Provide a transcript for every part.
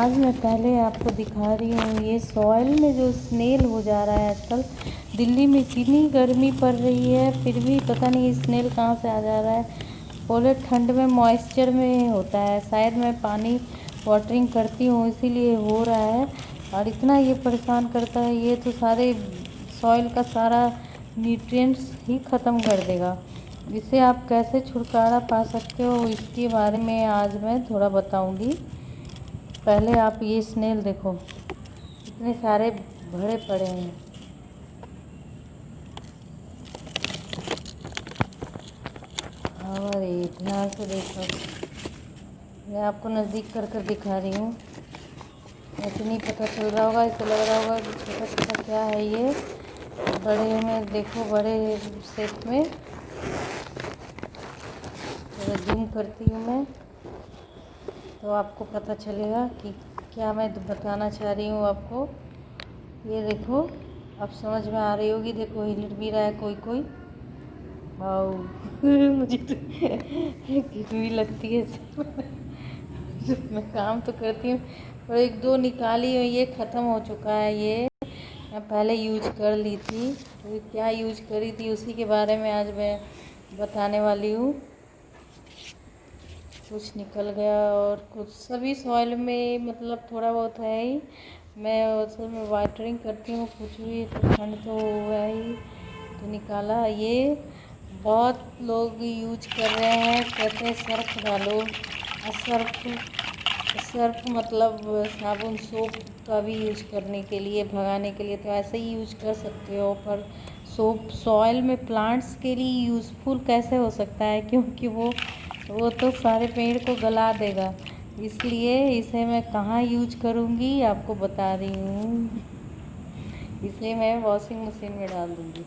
आज मैं पहले आपको दिखा रही हूँ ये सॉइल में जो स्नेल हो जा रहा है आजकल। दिल्ली में इतनी गर्मी पड़ रही है फिर भी पता नहीं स्नेल कहाँ से आ जा रहा है। बोले ठंड में मॉइस्चर में होता है, शायद मैं पानी वाटरिंग करती हूँ इसीलिए हो रहा है। और इतना ये परेशान करता है, ये तो सारे सॉइल का सारा न्यूट्रिएंट्स ही ख़त्म कर देगा। इससे आप कैसे छुटकारा पा सकते हो इसके बारे में आज मैं थोड़ा बताऊंगी। पहले आप ये स्नेल देखो, इतने सारे भरे पड़े हैं। और ये ध्यान से देखो, मैं आपको नज़दीक कर कर दिखा रही हूँ। ऐसे नहीं पता चल रहा होगा, इससे लग रहा होगा कि छोटा छोटा क्या है ये। बड़े में देखो, बड़े शेप में थोड़ा जूम करती हूँ मैं तो आपको पता चलेगा कि क्या मैं बताना चाह रही हूँ आपको। ये देखो, अब समझ में आ रही होगी। देखो हिल भी रहा है कोई कोई। मुझे तो भी लगती है मैं काम तो करती हूँ और एक दो निकाली हूँ, ये ख़त्म हो चुका है। ये मैं पहले यूज कर ली थी, तो क्या यूज करी थी उसी के बारे में आज मैं बताने वाली हूँ। कुछ निकल गया और कुछ सभी सॉइल में मतलब थोड़ा बहुत है ही। मैं उसमें वाटरिंग करती हूँ, कुछ भी तो ठंड तो हुआ ही तो निकाला। ये बहुत लोग यूज कर रहे हैं, कहते हैं सर्फ डालो। सर्फ मतलब साबुन सोप का भी यूज करने के लिए, भगाने के लिए तो ऐसे ही यूज कर सकते हो। पर सोप सॉइल में प्लांट्स के लिए यूज़फुल कैसे हो सकता है, क्योंकि वो तो सारे पेड़ को गला देगा। इसलिए इसे मैं कहाँ यूज करूँगी आपको बता रही हूँ। इसलिए मैं वॉशिंग मशीन में डाल दूँगी।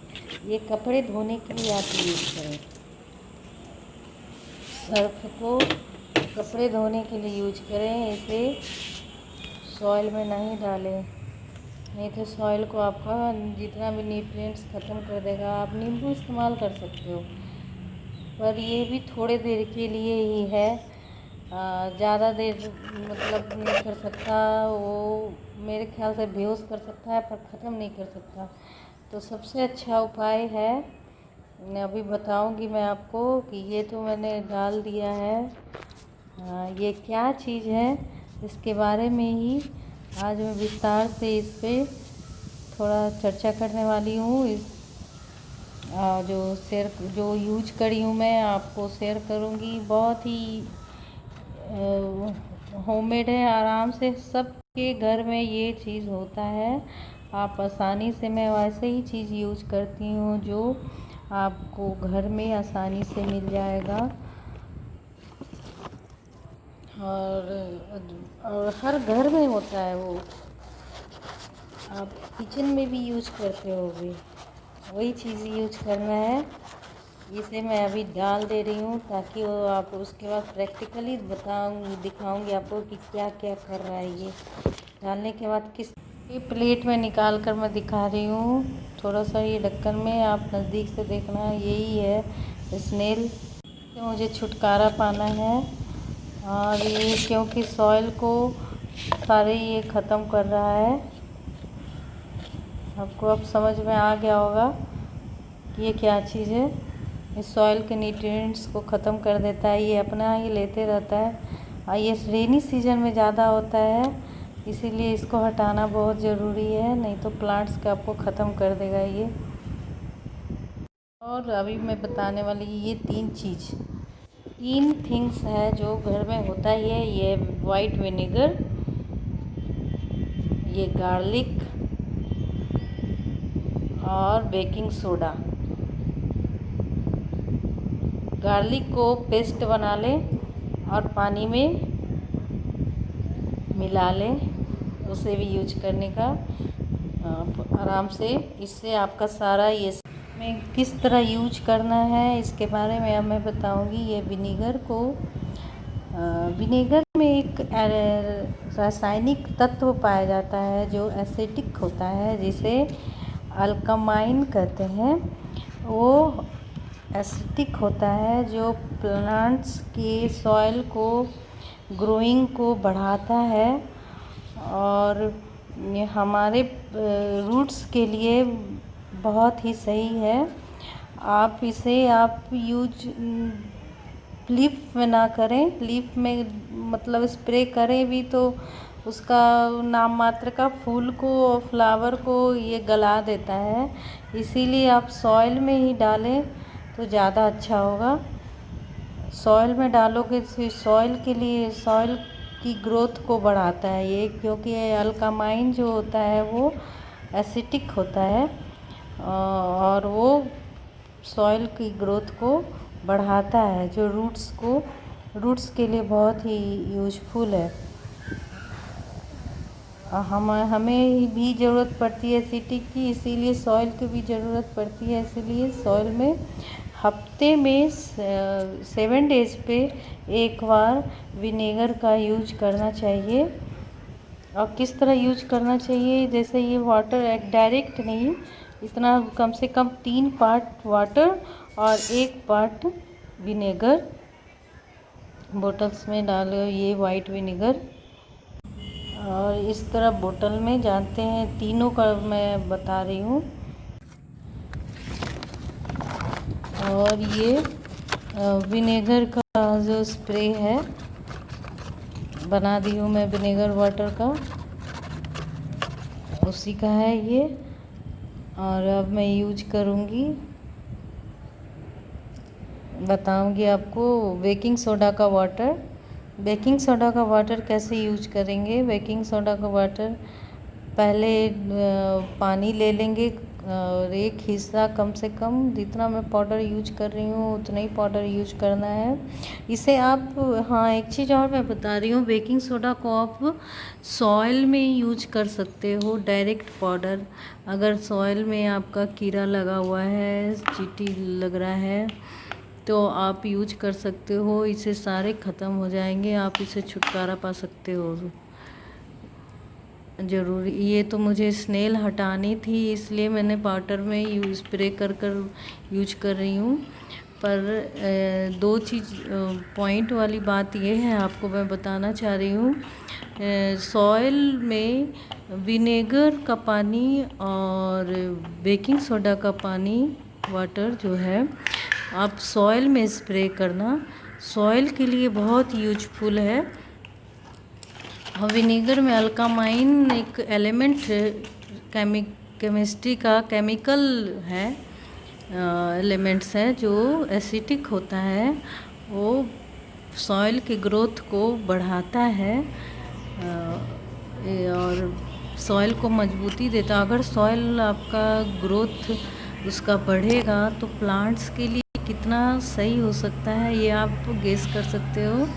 ये कपड़े धोने के लिए आप यूज करें। सर्फ को कपड़े धोने के लिए यूज करें, इसे सॉइल में नहीं डालें, नहीं तो सॉइल को आपका जितना भी न्यूट्रिएंट्स ख़त्म कर देगा। आप नींबू इस्तेमाल कर सकते हो, पर ये भी थोड़े देर के लिए ही है, ज़्यादा देर मतलब नहीं कर सकता। वो मेरे ख्याल से बेहोश कर सकता है पर ख़त्म नहीं कर सकता। तो सबसे अच्छा उपाय है, मैं अभी बताऊंगी मैं आपको कि ये तो मैंने डाल दिया है। ये क्या चीज़ है इसके बारे में ही आज मैं विस्तार से इस पे थोड़ा चर्चा करने वाली हूँ। इस जो यूज करी हूँ मैं आपको शेयर करूँगी। बहुत ही होममेड है, आराम से सबके घर में ये चीज़ होता है। आप आसानी से, मैं वैसे ही चीज़ यूज करती हूँ जो आपको घर में आसानी से मिल जाएगा। और हर घर में होता है वो, आप किचन में भी यूज करते होगे, वही चीज़ यूज करना है। इसे मैं अभी डाल दे रही हूँ ताकि वो आप उसके बाद प्रैक्टिकली दिखाऊंगी आपको कि क्या क्या कर रहा है। ये डालने के बाद किस ये प्लेट में निकाल कर मैं दिखा रही हूँ। थोड़ा सा ये ढक्कन में आप नज़दीक से देखना, यही है स्नेल से मुझे छुटकारा पाना है। और ये क्योंकि सॉइल को सारे ये ख़त्म कर रहा है। आपको अब समझ में आ गया होगा कि ये क्या चीज़ है। इस सॉइल के न्यूट्रिएंट्स को ख़त्म कर देता है, ये अपना ही लेते रहता है। और ये रेनी सीजन में ज़्यादा होता है, इसीलिए इसको हटाना बहुत ज़रूरी है, नहीं तो प्लांट्स का आपको ख़त्म कर देगा ये। और अभी मैं बताने वाली ये तीन थिंग्स है जो घर में होता ही है। ये वाइट विनेगर, ये गार्लिक और बेकिंग सोडा। गार्लिक को पेस्ट बना लें और पानी में मिला लें, उसे भी यूज करने का आराम से। इससे आपका सारा ये में किस तरह यूज करना है इसके बारे में अब मैं बताऊंगी। ये विनेगर में एक रासायनिक तत्व पाया जाता है जो एसिडिक होता है, जिसे अल्कमाइन कहते हैं। वो एसिडिक होता है जो प्लांट्स के सॉइल को ग्रोइंग को बढ़ाता है और ये हमारे रूट्स के लिए बहुत ही सही है। आप इसे यूज लीफ में ना करें, लीफ में मतलब स्प्रे करें भी तो उसका नाम मात्र का फूल को और फ्लावर को ये गला देता है, इसीलिए आप सॉइल में ही डालें तो ज़्यादा अच्छा होगा। सॉइल में डालोगे तो सॉइल के लिए सॉइल की ग्रोथ को बढ़ाता है ये, क्योंकि अल्कामाइन जो होता है वो एसिटिक होता है और वो सॉइल की ग्रोथ को बढ़ाता है, जो रूट्स के लिए बहुत ही यूजफुल है। हमें भी ज़रूरत पड़ती है एसिटिक की, इसीलिए सॉइल की भी ज़रूरत पड़ती है, इसीलिए सॉइल में हफ्ते में 7 डेज़ पे एक बार विनेगर का यूज करना चाहिए। और किस तरह यूज करना चाहिए, जैसे ये वाटर एक डायरेक्ट नहीं, इतना कम से कम 3 पार्ट वाटर और 1 पार्ट विनेगर बोटल्स में डालो, ये वाइट विनेगर। और इस तरह बोतल में जानते हैं, तीनों का मैं बता रही हूँ। और ये विनेगर का जो स्प्रे है बना दी हूँ मैं, विनेगर वाटर का, उसी का है ये। और अब मैं यूज करूँगी, बताऊँगी आपको बेकिंग सोडा का वाटर। बेकिंग सोडा का वाटर कैसे यूज करेंगे। बेकिंग सोडा का वाटर पहले पानी ले लेंगे और एक हिस्सा, कम से कम जितना मैं पाउडर यूज कर रही हूँ उतना ही पाउडर यूज करना है इसे आप। हाँ, एक चीज़ और मैं बता रही हूँ, बेकिंग सोडा को आप सॉइल में यूज कर सकते हो, डायरेक्ट पाउडर। अगर सॉइल में आपका कीड़ा लगा हुआ है, चींटी लग रहा है, तो आप यूज कर सकते हो, इसे सारे ख़त्म हो जाएंगे, आप इसे छुटकारा पा सकते हो। ज़रूरी ये तो मुझे स्नेल हटानी थी, इसलिए मैंने वाटर में स्प्रे कर यूज कर रही हूँ। पर 2 चीज़ पॉइंट वाली बात ये है, आपको मैं बताना चाह रही हूँ। सॉइल में विनेगर का पानी और बेकिंग सोडा का पानी वाटर जो है, आप सॉइल में स्प्रे करना सॉइल के लिए बहुत यूजफुल है। और विनेगर में अल्कामाइन एक एलिमेंट केमिस्ट्री का केमिकल है, एलिमेंट्स है जो एसिटिक होता है, वो सॉइल की ग्रोथ को बढ़ाता है और सॉइल को मजबूती देता है। अगर सॉइल आपका ग्रोथ उसका बढ़ेगा तो प्लांट्स के लिए कितना सही हो सकता है, ये आप गेस कर सकते हो।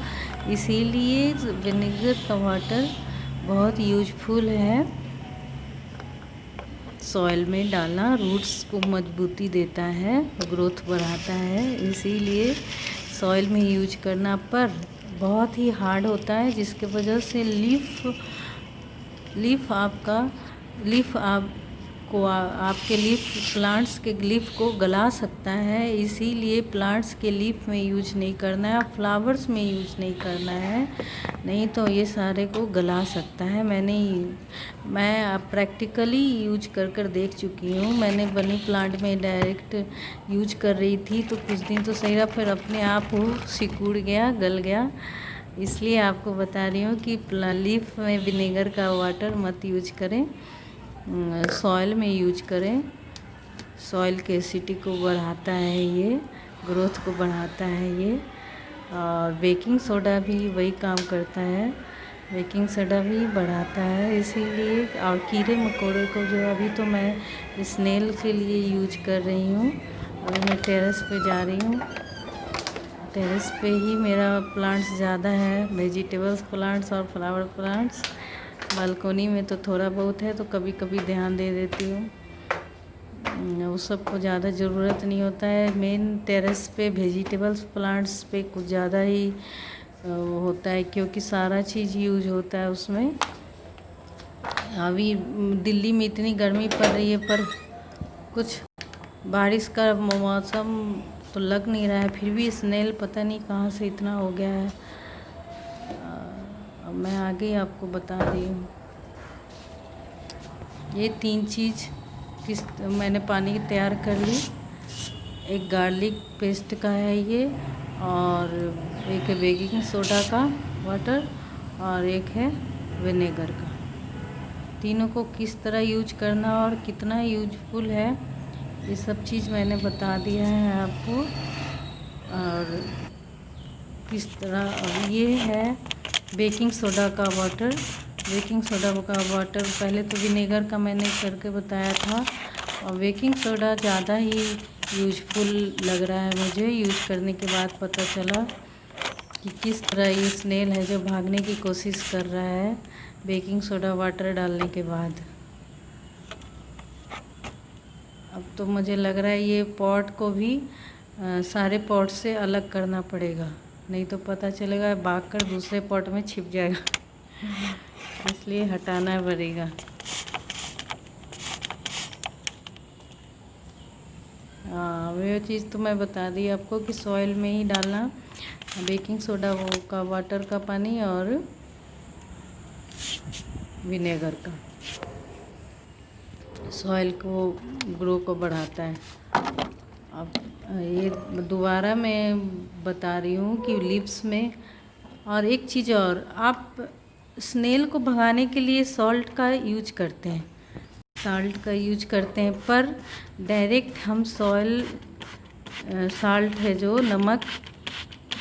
इसीलिए विनेगर का वाटर बहुत यूजफुल है, सॉइल में डालना रूट्स को मजबूती देता है, ग्रोथ बढ़ाता है, इसीलिए सॉइल में यूज करना। पर बहुत ही हार्ड होता है, जिसके वजह से लीफ आपको आपके लीफ प्लांट्स के लीफ को गला सकता है, इसीलिए प्लांट्स के लीफ में यूज नहीं करना है, फ्लावर्स में यूज नहीं करना है, नहीं तो ये सारे को गला सकता है। मैं प्रैक्टिकली यूज कर देख चुकी हूँ। मैंने मनी प्लांट में डायरेक्ट यूज कर रही थी तो कुछ दिन तो सही रहा, फिर अपने आप वो सिकुड़ गया, गल गया। इसलिए आपको बता रही हूँ कि लीफ में विनेगर का वाटर मत यूज करें, सॉइल में यूज करें। सॉइल के एसिडिटी को बढ़ाता है, ये ग्रोथ को बढ़ाता है ये। और बेकिंग सोडा भी वही काम करता है, बेकिंग सोडा भी बढ़ाता है, इसीलिए। और कीड़े मकोड़े को जो अभी तो मैं स्नेल के लिए यूज कर रही हूँ। अभी मैं टेरेस पे जा रही हूँ, टेरेस पे ही मेरा प्लांट्स ज़्यादा है, वेजिटेबल्स प्लांट्स और फ्लावर प्लांट्स। बालकोनी में तो थोड़ा बहुत है, तो कभी कभी ध्यान दे देती हूँ, वो सबको ज़्यादा ज़रूरत नहीं होता है। मेन टेरेस पे वेजिटेबल्स प्लांट्स पे कुछ ज़्यादा ही होता है, क्योंकि सारा चीज़ यूज होता है उसमें। अभी दिल्ली में इतनी गर्मी पड़ रही है, पर कुछ बारिश का मौसम तो लग नहीं रहा है, फिर भी स्नेल पता नहीं कहाँ से इतना हो गया है। अब मैं आगे आपको बता रही हूँ। ये 3 चीज़ किस मैंने पानी तैयार कर ली। एक गार्लिक पेस्ट का है ये, और एक है बेकिंग सोडा का वाटर, और एक है विनेगर का। तीनों को किस तरह यूज करना और कितना यूजफुल है, ये सब चीज़ मैंने बता दिया है आपको। और किस तरह, अब ये है बेकिंग सोडा का वाटर। बेकिंग सोडा का वाटर पहले तो विनेगर का मैंने करके बताया था, और बेकिंग सोडा ज़्यादा ही यूजफुल लग रहा है मुझे। यूज करने के बाद पता चला कि किस तरह ये स्नेल है जो भागने की कोशिश कर रहा है बेकिंग सोडा वाटर डालने के बाद। अब तो मुझे लग रहा है ये पॉट को भी सारे पॉट से अलग करना पड़ेगा, नहीं तो पता चलेगा भाग कर दूसरे पॉट में छिप जाएगा। इसलिए हटाना पड़ेगा। हाँ, वो चीज़ तो मैं बता दी आपको कि सॉइल में ही डालना बेकिंग सोडा का वाटर का पानी और विनेगर का। सॉइल को ग्रो को बढ़ाता है। अब ये दोबारा मैं बता रही हूँ कि लिप्स में, और एक चीज़ और, आप स्नेल को भगाने के लिए सॉल्ट का यूज करते हैं, पर डायरेक्ट हम साल्ट है जो नमक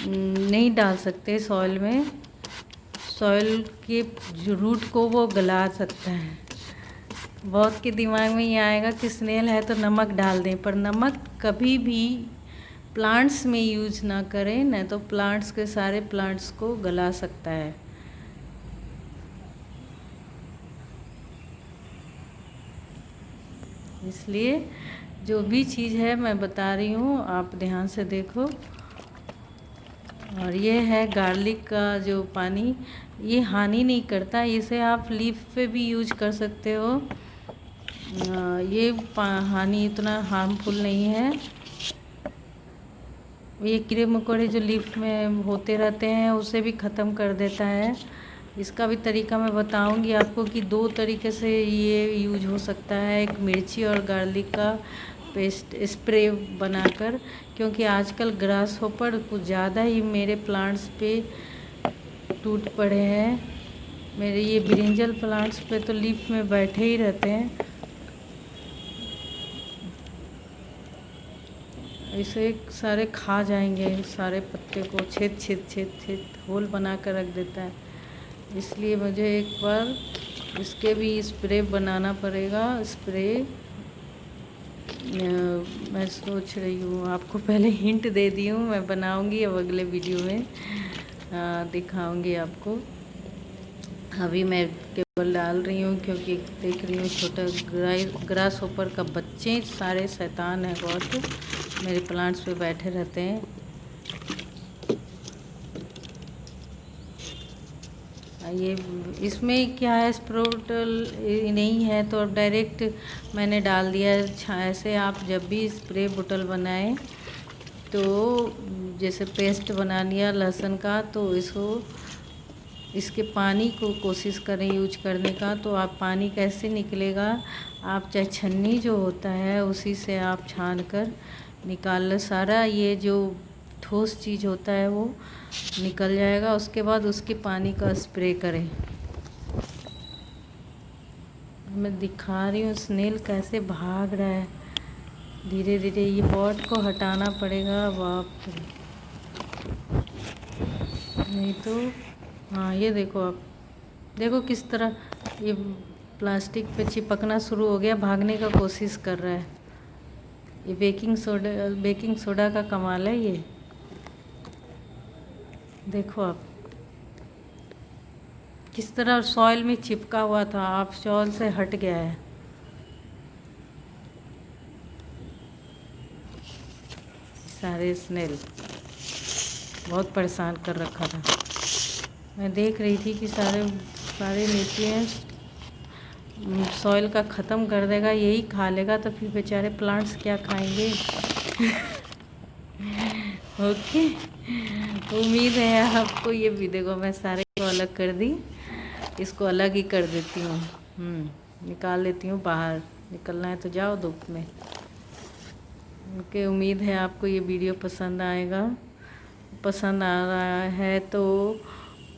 नहीं डाल सकते सॉइल में। सॉइल के जो रूट को वो गला सकता है। बहुत के दिमाग में ये आएगा कि स्नेल है तो नमक डाल दें, पर नमक कभी भी प्लांट्स में यूज ना करें, नहीं तो प्लांट्स के सारे प्लांट्स को गला सकता है। इसलिए जो भी चीज़ है मैं बता रही हूँ, आप ध्यान से देखो। और ये है गार्लिक का जो पानी, ये हानि नहीं करता, इसे आप लीफ पे भी यूज कर सकते हो। ये हानि इतना हार्मफुल नहीं है। ये कीड़े मकोड़े जो लीफ में होते रहते हैं उसे भी ख़त्म कर देता है। इसका भी तरीका मैं बताऊंगी आपको कि 2 तरीके से ये यूज हो सकता है, एक मिर्ची और गार्लिक का पेस्ट स्प्रे बनाकर। क्योंकि आजकल ग्रास होपर कुछ ज़्यादा ही मेरे प्लांट्स पे टूट पड़े हैं। मेरे ये ब्रिंजल प्लांट्स पे तो लीफ में बैठे ही रहते हैं। इसे सारे खा जाएंगे, सारे पत्ते को छेद होल बना कर रख देता है। इसलिए मुझे एक बार इसके भी स्प्रे बनाना पड़ेगा। स्प्रे मैं सोच रही हूँ, आपको पहले हिंट दे दी हूँ, मैं बनाऊँगी अब अगले वीडियो में दिखाऊँगी आपको। अभी मैं केवल डाल रही हूँ क्योंकि देख रही हूँ छोटा ग्रास होपर का बच्चे सारे शैतान हैं, बहुत मेरे प्लांट्स पे बैठे रहते हैं। ये इसमें क्या है, स्प्रोटल नहीं है तो अब डायरेक्ट मैंने डाल दिया। ऐसे आप जब भी स्प्रे बोतल बनाएं तो जैसे पेस्ट बना लिया लहसुन का, तो इसके पानी को कोशिश करें यूज करने का। तो आप पानी कैसे निकलेगा, आप चाहे छन्नी जो होता है उसी से आप छान कर निकाल लो, सारा ये जो ठोस चीज़ होता है वो निकल जाएगा। उसके बाद उसके पानी का स्प्रे करें। मैं दिखा रही हूँ स्नेल कैसे भाग रहा है धीरे धीरे। ये पॉट को हटाना पड़ेगा, बाप रे, नहीं तो। हाँ, ये देखो, आप देखो किस तरह ये प्लास्टिक पे चिपकना शुरू हो गया, भागने का कोशिश कर रहा है। ये बेकिंग सोडा का कमाल है। ये देखो आप किस तरह सॉइल में चिपका हुआ था, आप सॉइल से हट गया है। सारे स्नेल बहुत परेशान कर रखा था। मैं देख रही थी कि सारे न्यूट्रिएंट्स सॉइल का ख़त्म कर देगा, यही खा लेगा, तो फिर बेचारे प्लांट्स क्या खाएंगे। ओके, उम्मीद है आपको ये वीडियो को, मैं सारे को अलग कर दी, इसको अलग ही कर देती हूँ। निकाल लेती हूँ बाहर। निकलना है तो जाओ धूप में। ओके, उम्मीद है आपको ये वीडियो पसंद आएगा। पसंद आ रहा है तो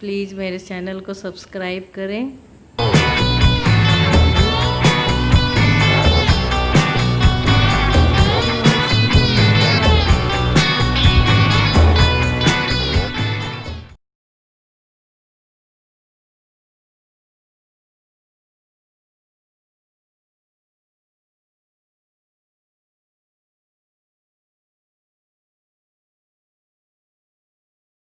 प्लीज़ मेरे चैनल को सब्सक्राइब करें